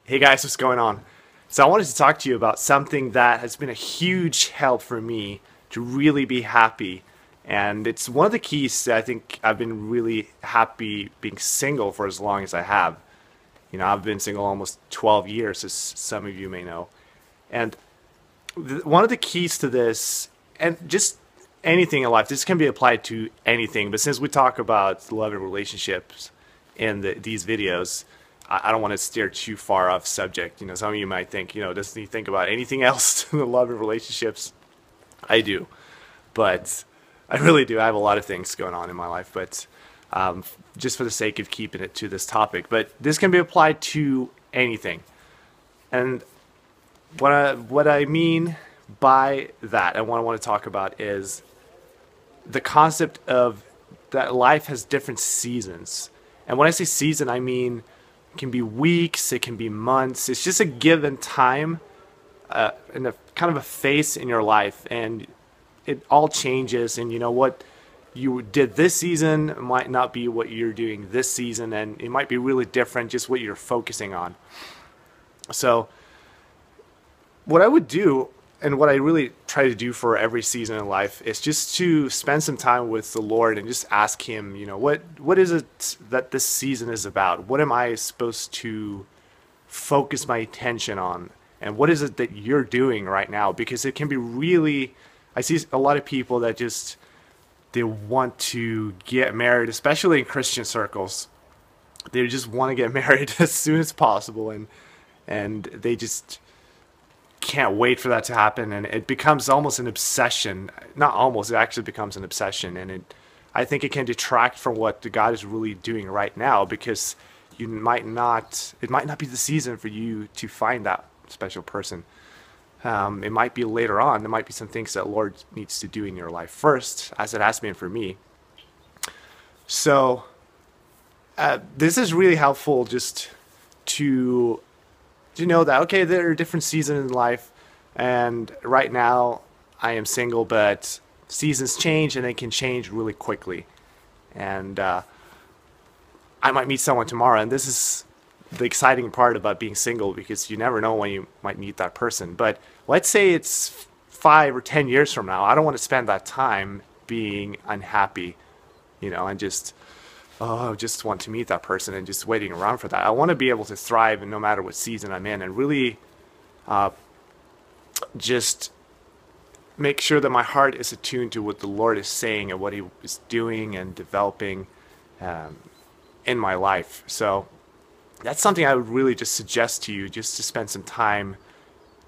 Hey guys, what's going on? So I wanted to talk to you about something that has been a huge help for me to really be happy. And it's one of the keys that I think I've been really happy being single for as long as I have. I've been single almost 12 years, as some of you may know. And one of the keys to this, and just anything in life, this can be applied to anything, but since we talk about love and relationships in these videos, I don't want to steer too far off subject. Some of you might think, doesn't he think about anything else than the love and relationships? I do, but I really do. I have a lot of things going on in my life, but just for the sake of keeping it to this topic. But this can be applied to anything. And what I mean by that, and what I want to talk about, is the concept of that life has different seasons. And when I say season, I mean it can be weeks, it can be months. It's just a given time and a kind of a phase in your life, and it all changes. And what you did this season might not be what you're doing this season, and it might be really different, just what you're focusing on. So what I would do, and what I really try to do for every season in life, is just to spend some time with the Lord and just ask Him, what is it that this season is about? What am I supposed to focus my attention on? And what is it that you're doing right now? Because it can be really, I see a lot of people that they want to get married, especially in Christian circles. They just want to get married as soon as possible, and they just can't wait for that to happen, and it becomes almost an obsession. Not almost, it actually becomes an obsession, and I think it can detract from what God is really doing right now, because it might not be the season for you to find that special person. It might be later on. There might be some things that Lord needs to do in your life first, as it has been for me. So this is really helpful, just to know that, okay, there are different seasons in life, and right now I am single, but seasons change, and they can change really quickly. And I might meet someone tomorrow, and this is the exciting part about being single, because you never know when you might meet that person. But let's say it's 5 or 10 years from now. I don't want to spend that time being unhappy, and just want to meet that person and just waiting around for that. I want to be able to thrive no matter what season I'm in, and really just make sure that my heart is attuned to what the Lord is saying and what He is doing and developing in my life. So that's something I would really just suggest to you, just to spend some time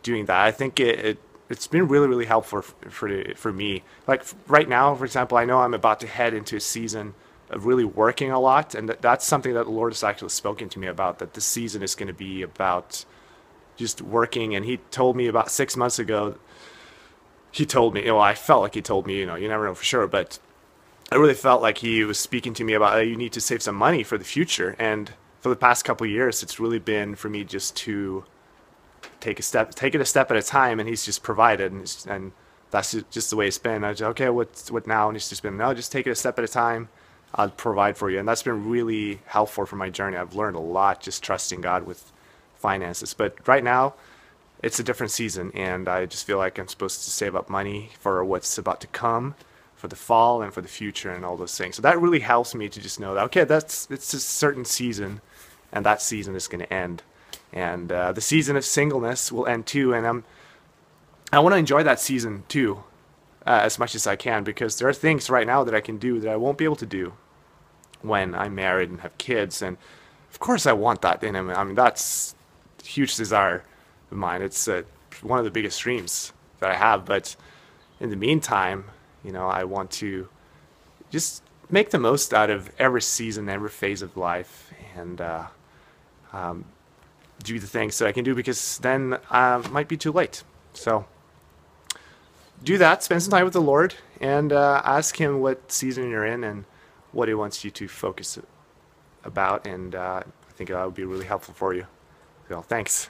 doing that. I think it's been really, really helpful for me. Like right now, for example, I know I'm about to head into a season of really working a lot, and that's something that the Lord has actually spoken to me about, that this season is going to be about just working. And He told me about 6 months ago, I felt like He told me, you never know for sure, but I really felt like He was speaking to me about, you need to save some money for the future. And for the past couple of years, it's really been for me just to take it a step at a time, and He's just provided, and that's just the way it's been. I was okay, what now? And He's just been, no, just take it a step at a time. I'll provide for you. And that's been really helpful for my journey. I've learned a lot just trusting God with finances. But right now, it's a different season, and I just feel like I'm supposed to save up money for what's about to come, for the fall and for the future and all those things. So that really helps me to just know that, okay, it's a certain season, and that season is going to end. And the season of singleness will end too, and I want to enjoy that season too, as much as I can, because there are things right now that I can do that I won't be able to do when I'm married and have kids. And of course I want that in him. I mean, that's a huge desire of mine. It's one of the biggest dreams that I have. But in the meantime, I want to just make the most out of every season, every phase of life, and do the things that I can do, because then it might be too late. So do that, spend some time with the Lord, and ask Him what season you're in and what He wants you to focus about, and I think that would be really helpful for you. So thanks.